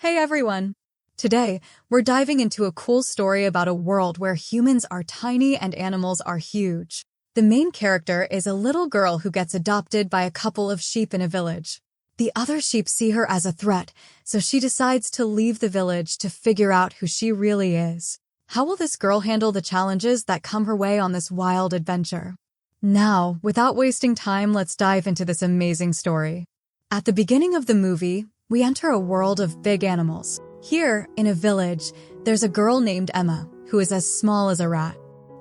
Hey everyone! Today, we're diving into a cool story about a world where humans are tiny and animals are huge. The main character is a little girl who gets adopted by a couple of sheep in a village. The other sheep see her as a threat, so she decides to leave the village to figure out who she really is. How will this girl handle the challenges that come her way on this wild adventure? Now, without wasting time, let's dive into this amazing story. At the beginning of the movie, we enter a world of big animals. Here, in a village, there's a girl named Emma, who is as small as a rat.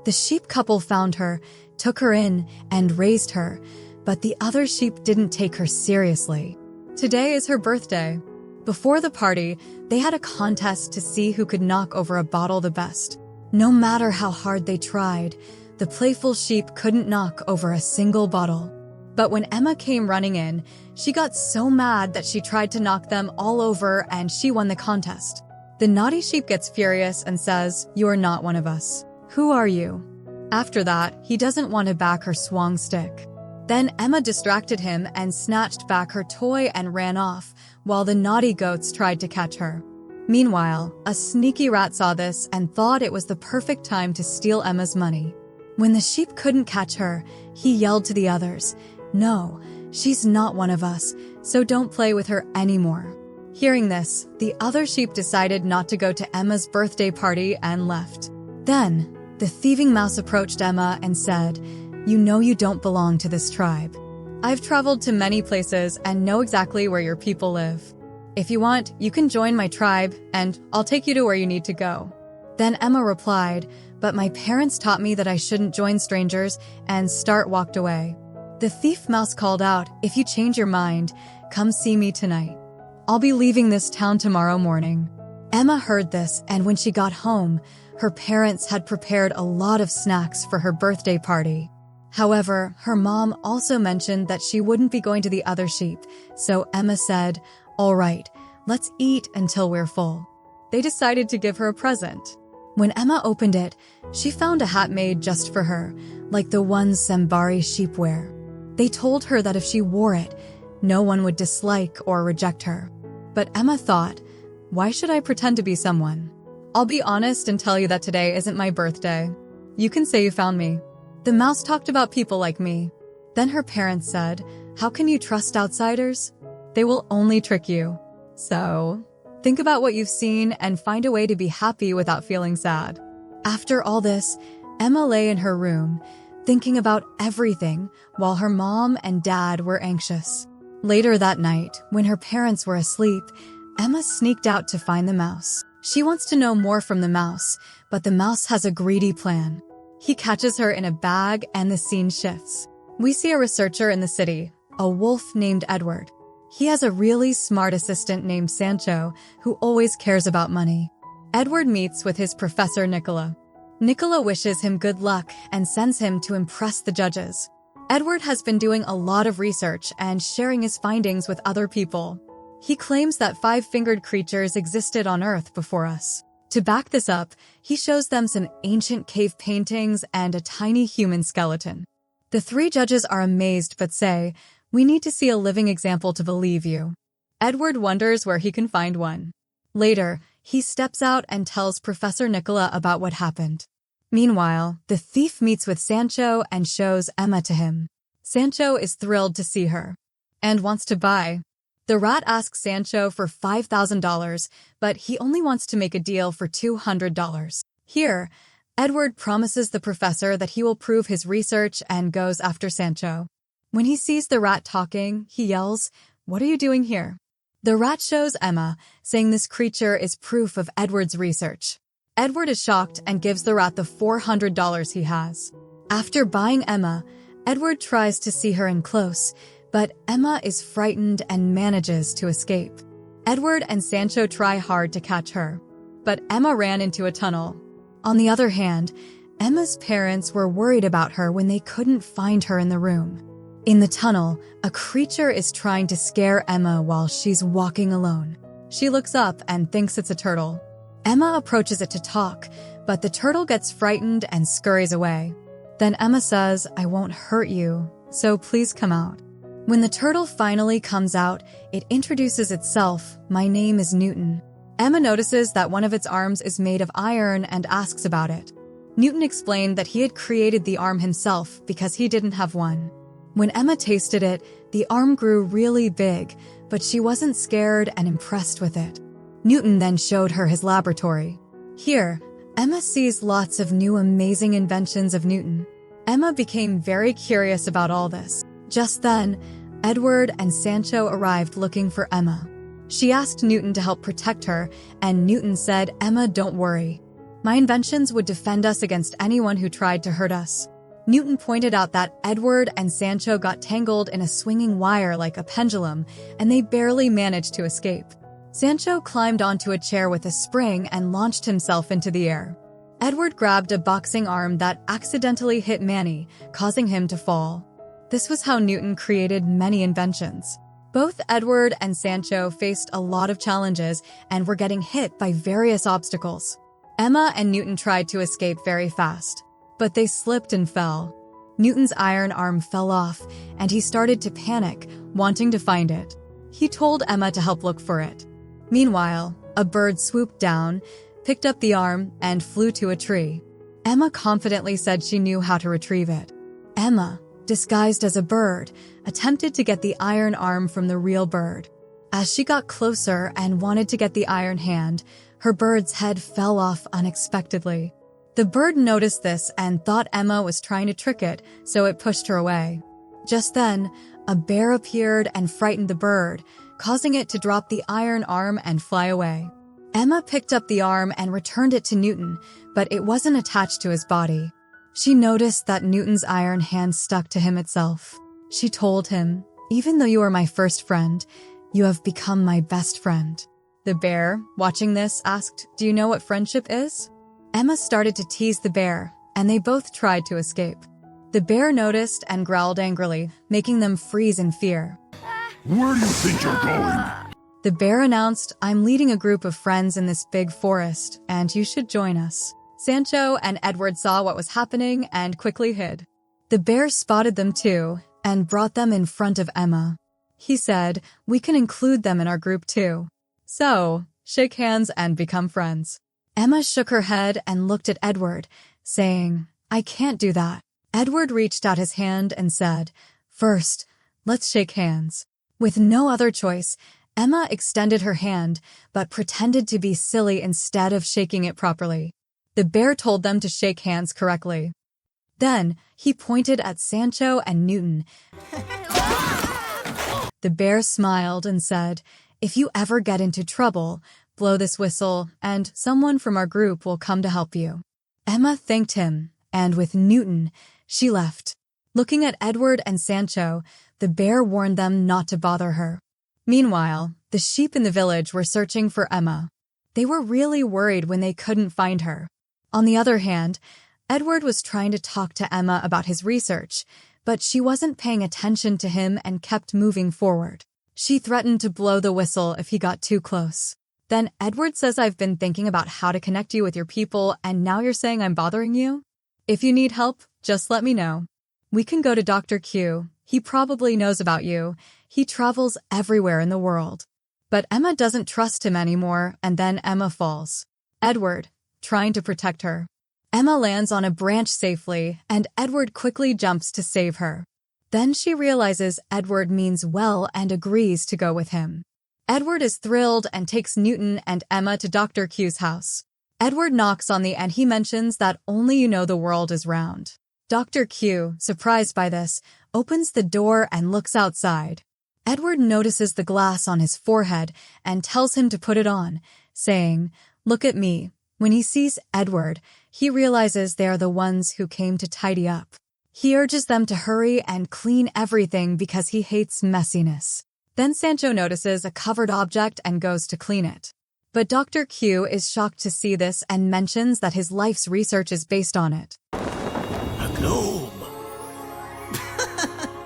The sheep couple found her, took her in, and raised her, but the other sheep didn't take her seriously. Today is her birthday. Before the party, they had a contest to see who could knock over a bottle the best. No matter how hard they tried, the playful sheep couldn't knock over a single bottle. But when Emma came running in, she got so mad that she tried to knock them all over and she won the contest. The naughty sheep gets furious and says, "You're not one of us. Who are you?" After that, he doesn't want to back her swung stick. Then Emma distracted him and snatched back her toy and ran off, while the naughty goats tried to catch her. Meanwhile, a sneaky rat saw this and thought it was the perfect time to steal Emma's money. When the sheep couldn't catch her, he yelled to the others, "No, she's not one of us, so don't play with her anymore." Hearing this, the other sheep decided not to go to Emma's birthday party and left. Then, the thieving mouse approached Emma and said, "You know you don't belong to this tribe. I've traveled to many places and know exactly where your people live. If you want, you can join my tribe, and I'll take you to where you need to go." Then Emma replied, "But my parents taught me that I shouldn't join strangers," and walked away. The thief mouse called out, "If you change your mind, come see me tonight. I'll be leaving this town tomorrow morning." Emma heard this, and when she got home, her parents had prepared a lot of snacks for her birthday party. However, her mom also mentioned that she wouldn't be going to the other sheep, so Emma said, "All right, let's eat until we're full." They decided to give her a present. When Emma opened it, she found a hat made just for her, like the ones Sambari sheep wear. They told her that if she wore it, no one would dislike or reject her. But Emma thought, "Why should I pretend to be someone? I'll be honest and tell you that today isn't my birthday. You can say you found me. The mouse talked about people like me." Then her parents said, "How can you trust outsiders? They will only trick you. So, think about what you've seen and find a way to be happy without feeling sad." After all this, Emma lay in her room, thinking about everything while her mom and dad were anxious. Later that night, when her parents were asleep, Emma sneaked out to find the mouse. She wants to know more from the mouse, but the mouse has a greedy plan. He catches her in a bag and the scene shifts. We see a researcher in the city, a wolf named Edward. He has a really smart assistant named Sancho who always cares about money. Edward meets with his professor Nicola. Nicola wishes him good luck and sends him to impress the judges. Edward has been doing a lot of research and sharing his findings with other people. He claims that 5-fingered creatures existed on Earth before us. To back this up, he shows them some ancient cave paintings and a tiny human skeleton. The 3 judges are amazed but say, "We need to see a living example to believe you." Edward wonders where he can find one. Later, he steps out and tells Professor Nicola about what happened. Meanwhile, the thief meets with Sancho and shows Emma to him. Sancho is thrilled to see her and wants to buy. The rat asks Sancho for $5,000, but he only wants to make a deal for $200. Here, Edward promises the professor that he will prove his research and goes after Sancho. When he sees the rat talking, he yells, "What are you doing here?" The rat shows Emma, saying this creature is proof of Edward's research. Edward is shocked and gives the rat the $400 he has. After buying Emma, Edward tries to see her in close, but Emma is frightened and manages to escape. Edward and Sancho try hard to catch her, but Emma ran into a tunnel. On the other hand, Emma's parents were worried about her when they couldn't find her in the room. In the tunnel, a creature is trying to scare Emma while she's walking alone. She looks up and thinks it's a turtle. Emma approaches it to talk, but the turtle gets frightened and scurries away. Then Emma says, "I won't hurt you, so please come out." When the turtle finally comes out, it introduces itself, "My name is Newton. Emma notices that one of its arms is made of iron and asks about it. Newton explained that he had created the arm himself because he didn't have one. When Emma tasted it, the arm grew really big, but she wasn't scared and impressed with it. Newton then showed her his laboratory. Here, Emma sees lots of new amazing inventions of Newton. Emma became very curious about all this. Just then, Edward and Sancho arrived looking for Emma. She asked Newton to help protect her, and Newton said, "Emma, don't worry. My inventions would defend us against anyone who tried to hurt us." Newton pointed out that Edward and Sancho got tangled in a swinging wire like a pendulum, and they barely managed to escape. Sancho climbed onto a chair with a spring and launched himself into the air. Edward grabbed a boxing arm that accidentally hit Manny, causing him to fall. This was how Newton created many inventions. Both Edward and Sancho faced a lot of challenges and were getting hit by various obstacles. Emma and Newton tried to escape very fast, but they slipped and fell. Newton's iron arm fell off, and he started to panic, wanting to find it. He told Emma to help look for it. Meanwhile, a bird swooped down, picked up the arm, and flew to a tree. Emma confidently said she knew how to retrieve it. Emma, disguised as a bird, attempted to get the iron arm from the real bird. As she got closer and wanted to get the iron hand, her bird's head fell off unexpectedly. The bird noticed this and thought Emma was trying to trick it, so it pushed her away. Just then, a bear appeared and frightened the bird, causing it to drop the iron arm and fly away. Emma picked up the arm and returned it to Newton, but it wasn't attached to his body. She noticed that Newton's iron hand stuck to him itself. She told him, "Even though you are my first friend, you have become my best friend." The bear, watching this, asked, "Do you know what friendship is?" Emma started to tease the bear, and they both tried to escape. The bear noticed and growled angrily, making them freeze in fear. "Where do you think you're going?" The bear announced, "I'm leading a group of friends in this big forest, and you should join us." Sancho and Edward saw what was happening and quickly hid. The bear spotted them too and brought them in front of Emma. He said, "We can include them in our group too. So, shake hands and become friends." Emma shook her head and looked at Edward, saying, "I can't do that." Edward reached out his hand and said, "First, let's shake hands." With no other choice, Emma extended her hand, but pretended to be silly instead of shaking it properly. The bear told them to shake hands correctly. Then, he pointed at Sancho and Newton. The bear smiled and said, "If you ever get into trouble, blow this whistle, and someone from our group will come to help you." Emma thanked him, and with Newton, she left. Looking at Edward and Sancho, the bear warned them not to bother her. Meanwhile, the sheep in the village were searching for Emma. They were really worried when they couldn't find her. On the other hand, Edward was trying to talk to Emma about his research, but she wasn't paying attention to him and kept moving forward. She threatened to blow the whistle if he got too close. Then Edward says, "I've been thinking about how to connect you with your people, and now you're saying I'm bothering you? If you need help, just let me know. We can go to Dr. Q. He probably knows about you. He travels everywhere in the world." But Emma doesn't trust him anymore, and then Emma falls. Edward, trying to protect her. Emma lands on a branch safely, and Edward quickly jumps to save her. Then she realizes Edward means well and agrees to go with him. Edward is thrilled and takes Newton and Emma to Dr. Q's house. Edward knocks on and he mentions that only you know the world is round. Dr. Q, surprised by this, opens the door and looks outside. Edward notices the glass on his forehead and tells him to put it on, saying, "Look at me." When he sees Edward, he realizes they are the ones who came to tidy up. He urges them to hurry and clean everything because he hates messiness. Then Sancho notices a covered object and goes to clean it. But Dr. Q is shocked to see this and mentions that his life's research is based on it. A globe.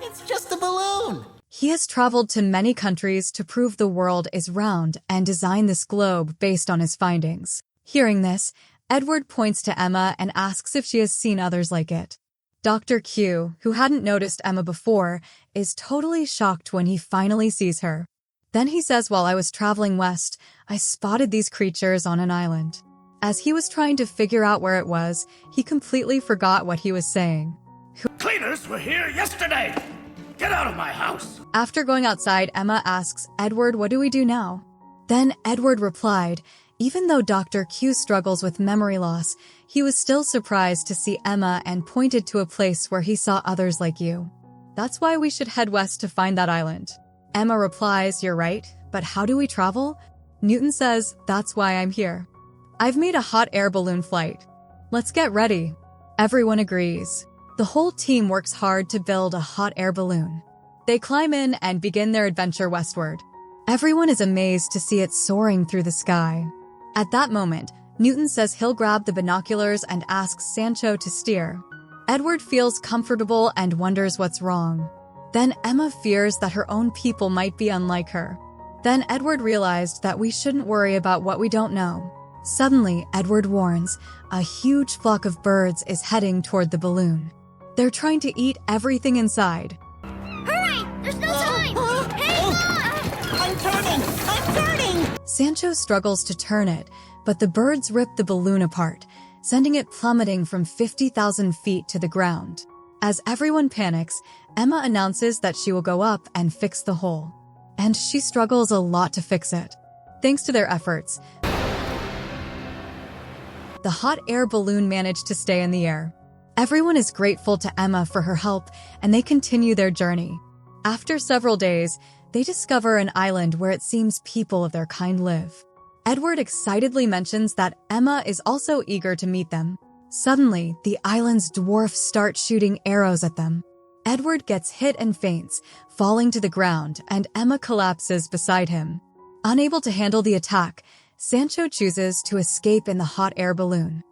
It's just a balloon. He has traveled to many countries to prove the world is round and designed this globe based on his findings. Hearing this, Edward points to Emma and asks if she has seen others like it. Dr. Q, who hadn't noticed Emma before, is totally shocked when he finally sees her. Then he says, "While I was traveling west, I spotted these creatures on an island. As he was trying to figure out where it was, he completely forgot what he was saying. Cleaners were here yesterday! Get out of my house! After going outside, Emma asks, Edward, what do we do now? Then Edward replied, even though Dr. Q struggles with memory loss, he was still surprised to see Emma and pointed to a place where he saw others like you. That's why we should head west to find that island. Emma replies, you're right, but how do we travel? Newton says, that's why I'm here. I've made a hot air balloon flight. Let's get ready. Everyone agrees. The whole team works hard to build a hot air balloon. They climb in and begin their adventure westward. Everyone is amazed to see it soaring through the sky. At that moment, Newton says he'll grab the binoculars and asks Sancho to steer. Edward feels comfortable and wonders what's wrong. Then Emma fears that her own people might be unlike her. Then Edward realized that we shouldn't worry about what we don't know. Suddenly, Edward warns, a huge flock of birds is heading toward the balloon. They're trying to eat everything inside. Hurry! There's no time! Hang on! I'm turning! Sancho struggles to turn it, but the birds rip the balloon apart, sending it plummeting from 50,000 feet to the ground. As everyone panics, Emma announces that she will go up and fix the hole. And she struggles a lot to fix it. Thanks to their efforts, the hot air balloon managed to stay in the air. Everyone is grateful to Emma for her help, and they continue their journey. After several days, they discover an island where it seems people of their kind live. Edward excitedly mentions that Emma is also eager to meet them. Suddenly, the island's dwarfs start shooting arrows at them. Edward gets hit and faints, falling to the ground, and Emma collapses beside him. Unable to handle the attack, Sancho chooses to escape in the hot air balloon.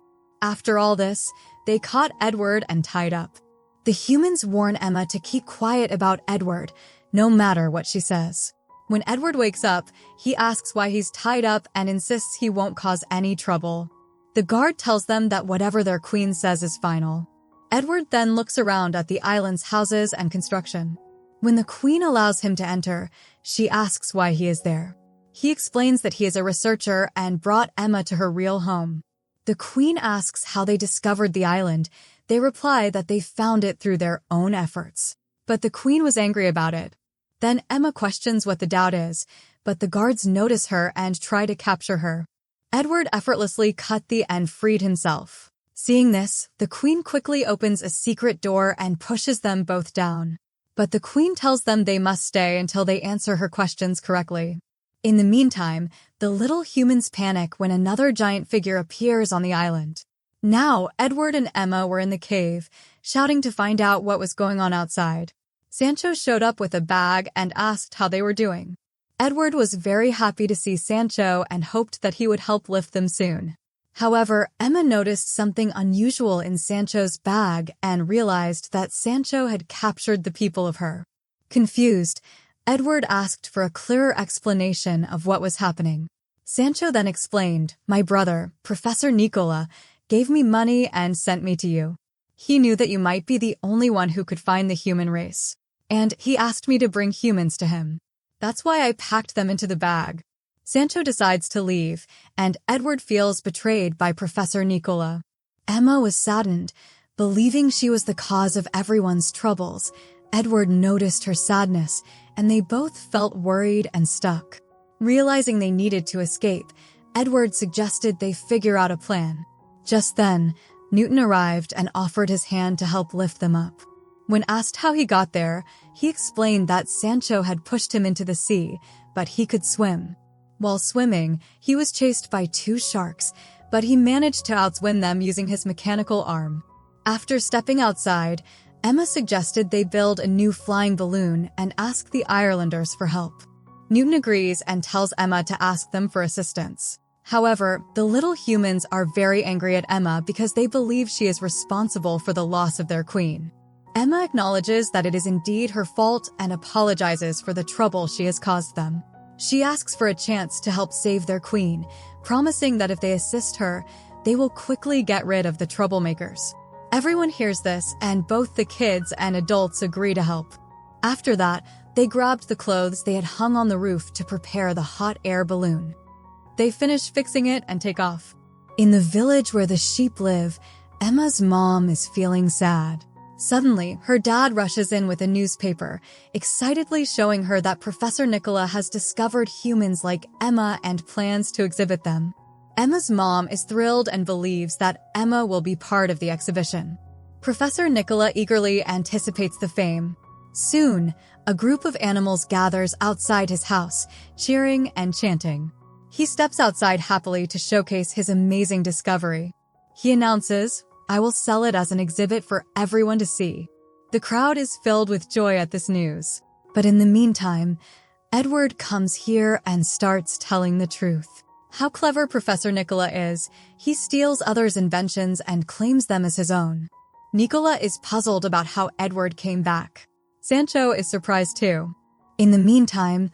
After all this, they caught Edward and tied up. The humans warn Emma to keep quiet about Edward, no matter what she says. When Edward wakes up, he asks why he's tied up and insists he won't cause any trouble. The guard tells them that whatever their queen says is final. Edward then looks around at the island's houses and construction. When the queen allows him to enter, she asks why he is there. He explains that he is a researcher and brought Emma to her real home. The queen asks how they discovered the island. They reply that they found it through their own efforts. But the queen was angry about it. Then Emma questions what the doubt is, but the guards notice her and try to capture her. Edward effortlessly cut the and freed himself. Seeing this, the queen quickly opens a secret door and pushes them both down. But the queen tells them they must stay until they answer her questions correctly. In the meantime, the little humans panic when another giant figure appears on the island. Now, Edward and Emma were in the cave, shouting to find out what was going on outside. Sancho showed up with a bag and asked how they were doing. Edward was very happy to see Sancho and hoped that he would help lift them soon. However, Emma noticed something unusual in Sancho's bag and realized that Sancho had captured the people of her. Confused, Edward asked for a clearer explanation of what was happening. Sancho then explained, my brother, Professor Nicola, gave me money and sent me to you. He knew that you might be the only one who could find the human race. And he asked me to bring humans to him. That's why I packed them into the bag. Sancho decides to leave, and Edward feels betrayed by Professor Nicola. Emma was saddened, believing she was the cause of everyone's troubles. Edward noticed her sadness, and they both felt worried and stuck. Realizing they needed to escape, Edward suggested they figure out a plan. Just then, Newton arrived and offered his hand to help lift them up. When asked how he got there, he explained that Sancho had pushed him into the sea, but he could swim. While swimming, he was chased by 2 sharks, but he managed to outswim them using his mechanical arm. After stepping outside, Emma suggested they build a new flying balloon and ask the Irelanders for help. Newton agrees and tells Emma to ask them for assistance. However, the little humans are very angry at Emma because they believe she is responsible for the loss of their queen. Emma acknowledges that it is indeed her fault and apologizes for the trouble she has caused them. She asks for a chance to help save their queen, promising that if they assist her, they will quickly get rid of the troublemakers. Everyone hears this, and both the kids and adults agree to help. After that, they grabbed the clothes they had hung on the roof to prepare the hot air balloon. They finish fixing it and take off. In the village where the sheep live, Emma's mom is feeling sad. Suddenly, her dad rushes in with a newspaper, excitedly showing her that Professor Nicola has discovered humans like Emma and plans to exhibit them. Emma's mom is thrilled and believes that Emma will be part of the exhibition. Professor Nicola eagerly anticipates the fame. Soon, a group of animals gathers outside his house, cheering and chanting. He steps outside happily to showcase his amazing discovery. He announces, "I will sell it as an exhibit for everyone to see." The crowd is filled with joy at this news. But in the meantime, Edward comes here and starts telling the truth. How clever Professor Nicola is, he steals others' inventions and claims them as his own. Nicola is puzzled about how Edward came back. Sancho is surprised too. In the meantime,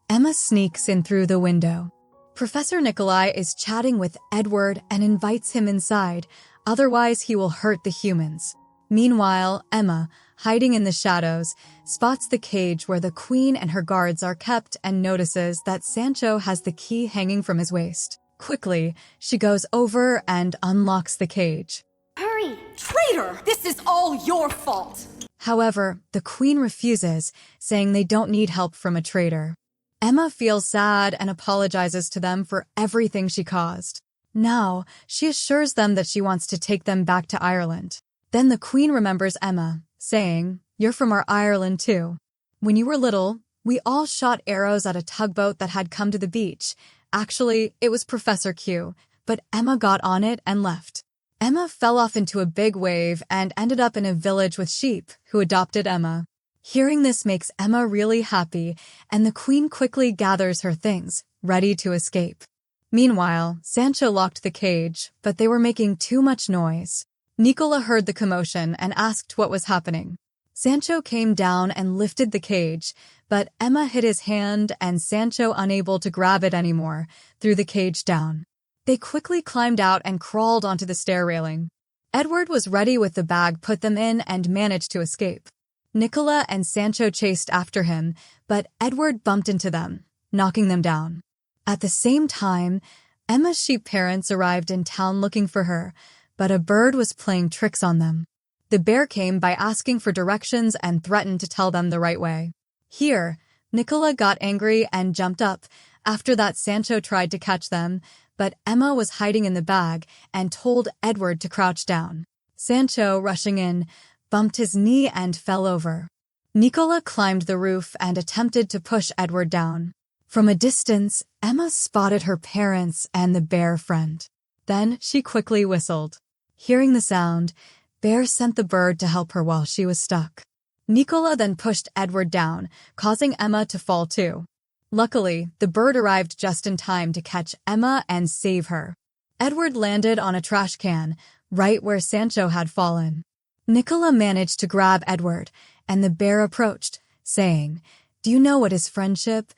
Emma sneaks in through the window. Professor Nikolai is chatting with Edward and invites him inside, otherwise he will hurt the humans. Meanwhile, Emma, hiding in the shadows, spots the cage where the queen and her guards are kept and notices that Sancho has the key hanging from his waist. Quickly, she goes over and unlocks the cage. Hurry! Traitor! This is all your fault! However, the queen refuses, saying they don't need help from a traitor. Emma feels sad and apologizes to them for everything she caused. Now, she assures them that she wants to take them back to Ireland. Then the queen remembers Emma, saying, "You're from our Ireland too. When you were little, we all shot arrows at a tugboat that had come to the beach. Actually, it was Professor Q, but Emma got on it and left." Emma fell off into a big wave and ended up in a village with sheep, who adopted Emma. Hearing this makes Emma really happy, and the queen quickly gathers her things, ready to escape. Meanwhile, Sancho locked the cage, but they were making too much noise. Nicola heard the commotion and asked what was happening. Sancho came down and lifted the cage, but Emma hit his hand and Sancho, unable to grab it anymore, threw the cage down. They quickly climbed out and crawled onto the stair railing. Edward was ready with the bag, put them in, and managed to escape. Nicola and Sancho chased after him, but Edward bumped into them, knocking them down. At the same time, Emma's sheep parents arrived in town looking for her, but a bird was playing tricks on them. The bear came by asking for directions and threatened to tell them the right way. Here, Nicola got angry and jumped up. After that, Sancho tried to catch them, but Emma was hiding in the bag and told Edward to crouch down. Sancho, rushing in, bumped his knee and fell over. Nicola climbed the roof and attempted to push Edward down. From a distance, Emma spotted her parents and the bear friend. Then she quickly whistled. Hearing the sound, Bear sent the bird to help her while she was stuck. Nicola then pushed Edward down, causing Emma to fall too. Luckily, the bird arrived just in time to catch Emma and save her. Edward landed on a trash can, right where Sancho had fallen. Nicola managed to grab Edward, and the bear approached, saying, "Do you know what is friendship?"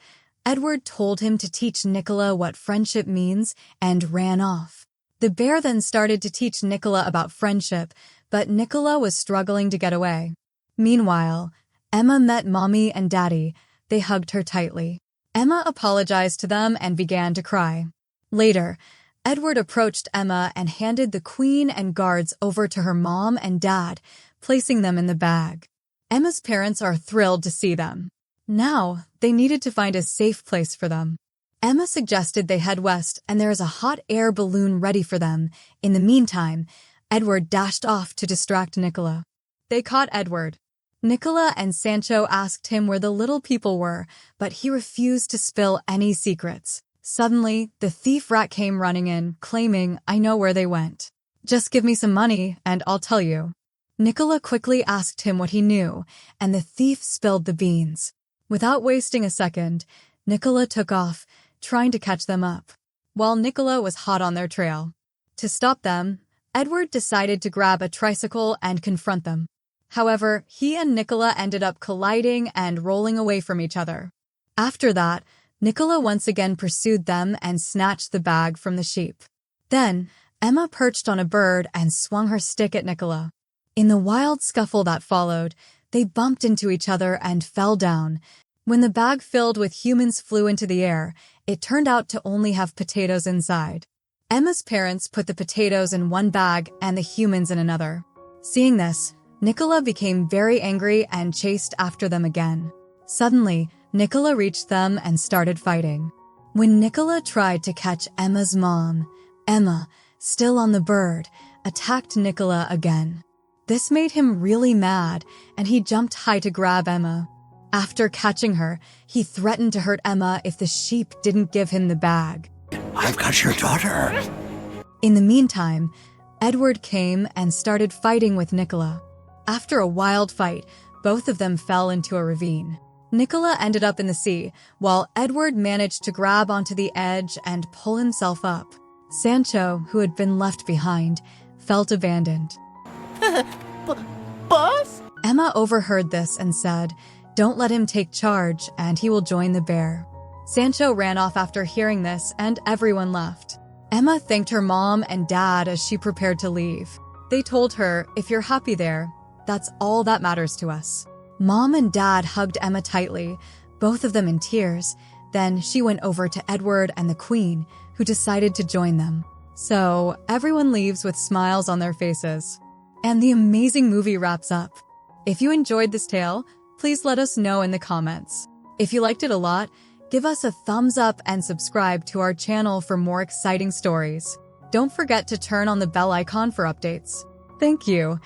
Edward told him to teach Nicola what friendship means and ran off. The bear then started to teach Nicola about friendship, but Nicola was struggling to get away. Meanwhile, Emma met Mommy and Daddy. They hugged her tightly. Emma apologized to them and began to cry. Later, Edward approached Emma and handed the queen and guards over to her mom and dad, placing them in the bag. Emma's parents are thrilled to see them. Now, they needed to find a safe place for them. Emma suggested they head west, and there is a hot air balloon ready for them. In the meantime, Edward dashed off to distract Nicola. They caught Edward. Nicola and Sancho asked him where the little people were, but he refused to spill any secrets. Suddenly, the thief rat came running in, claiming, "I know where they went. Just give me some money, and I'll tell you." Nicola quickly asked him what he knew, and the thief spilled the beans. Without wasting a second, Nicola took off, trying to catch them up, while Nicola was hot on their trail. To stop them, Edward decided to grab a tricycle and confront them. However, he and Nicola ended up colliding and rolling away from each other. After that, Nicola once again pursued them and snatched the bag from the sheep. Then, Emma perched on a bird and swung her stick at Nicola. In the wild scuffle that followed, they bumped into each other and fell down. When the bag filled with humans flew into the air, it turned out to only have potatoes inside. Emma's parents put the potatoes in one bag and the humans in another. Seeing this, Nicola became very angry and chased after them again. Suddenly, Nicola reached them and started fighting. When Nicola tried to catch Emma's mom, Emma, still on the bird, attacked Nicola again. This made him really mad, and he jumped high to grab Emma. After catching her, he threatened to hurt Emma if the sheep didn't give him the bag. I've got your daughter. In the meantime, Edward came and started fighting with Nicola. After a wild fight, both of them fell into a ravine. Nicola ended up in the sea, while Edward managed to grab onto the edge and pull himself up. Sancho, who had been left behind, felt abandoned. Boss? Emma overheard this and said, "Don't let him take charge, and he will join the bear." Sancho ran off after hearing this, and everyone left. Emma thanked her mom and dad as she prepared to leave. They told her, "If you're happy there, that's all that matters to us." Mom and Dad hugged Emma tightly, both of them in tears. Then she went over to Edward and the Queen, who decided to join them. So everyone leaves with smiles on their faces. And the amazing movie wraps up. If you enjoyed this tale, please let us know in the comments. If you liked it a lot, give us a thumbs up and subscribe to our channel for more exciting stories. Don't forget to turn on the bell icon for updates. Thank you.